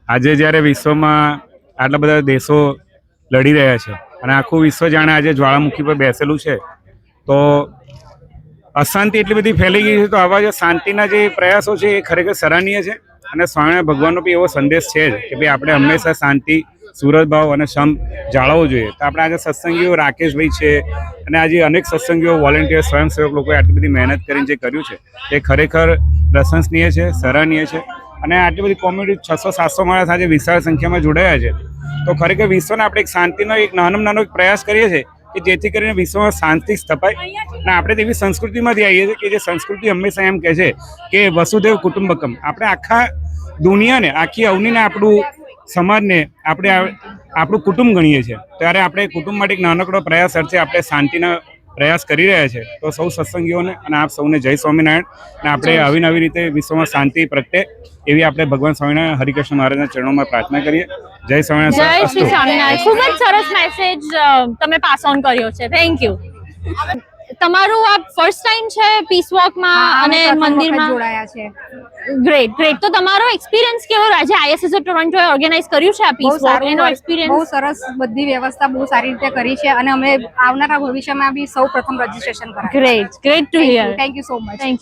આજે જ્યારે વિશ્વમાં આટલા બધા દેશો લડી રહ્યા છે અને આખું વિશ્વ જાણે આજે જ્વાળામુખી પર બેસેલું છે, તો અશાંતિ એટલી બધી ફેલાઈ ગઈ છે. તો આવા જે શાંતિના જે પ્રયાસો છે એ ખરેખર સરાહનીય છે. અને સ્વામિનારાયણ ભગવાનનો બી એવો સંદેશ છે જ કે ભાઈ આપણે હંમેશા શાંતિ, સુરતભાવ અને સમ જાળવવો જોઈએ. તો આપણે આજે સત્સંગીઓ રાકેશભાઈ છે અને આજે અનેક સત્સંગીઓ, વોલેન્ટિયર, સ્વયંસેવક લોકોએ આટલી બધી મહેનત કરીને જે કર્યું છે એ ખરેખર પ્રશંસનીય છે, સરાહનીય છે. અને આટલી બધી કોમ્યુનિટી 600-700 માણસ આજે વિશાળ સંખ્યામાં જોડાયા છે. તો ખરેખર વિશ્વને આપણે એક શાંતિનો એક નાનો એક પ્રયાસ કરીએ છીએ કે જેથી કરીને વિશ્વમાં શાંતિ સ્થપાય. અને આપણે તેવી સંસ્કૃતિમાંથી આવીએ છીએ કે જે સંસ્કૃતિ હંમેશા એમ કહે છે કે વસુદેવ કુટુંબકમ. આપણે આખા દુનિયાને, આખી અવનીને, આપણું સમાજને આપણે આપણું કુટુંબ ગણીએ છીએ. ત્યારે આપણે કુટુંબ માટે એક નાનકડો પ્રયાસ અર્થે આપણે શાંતિના પ્રયાસ કરી રહ્યા છે. તો સૌ સત્સંગીઓને અને આપ સૌને જય સ્વામિનારાયણ. અને આપણે આવી નવી રીતે વિશ્વમાં શાંતિ પ્રગટે એવી આપણે ભગવાન સ્વામિનારાયણ હરિકૃષ્ણ મહારાજના ચરણોમાં પ્રાર્થના કરીએ. જય સ્વામિનારાયણ. જય શ્રી સ્વામિનારાયણ. ખૂબ જ સરસ મેસેજ તમે પાસ ઓન કર્યો છે. Thank you. તમારું આ ફર્સ્ટ ટાઈમ છે પીસ વોકમાં અને મંદિરમાં જોડાયા છે? Great great. તો તમારો એક્સપિરિયન્સ કેવો રહ્યો? આજે ISSO ટોરન્ટોએ ઓર્ગેનાઇઝ કર્યું છે આ પીસ વોક, એનો એક્સપિરિયન્સ? બહુ સરસ, બધી વ્યવસ્થા બહુ સારી રીતે કરી છે અને અમે આવનારા ભવિષ્યમાં બી સૌ પ્રથમ રજીસ્ટ્રેશન કરાવીશું. Great great to hear. Thank you so much. Thank you.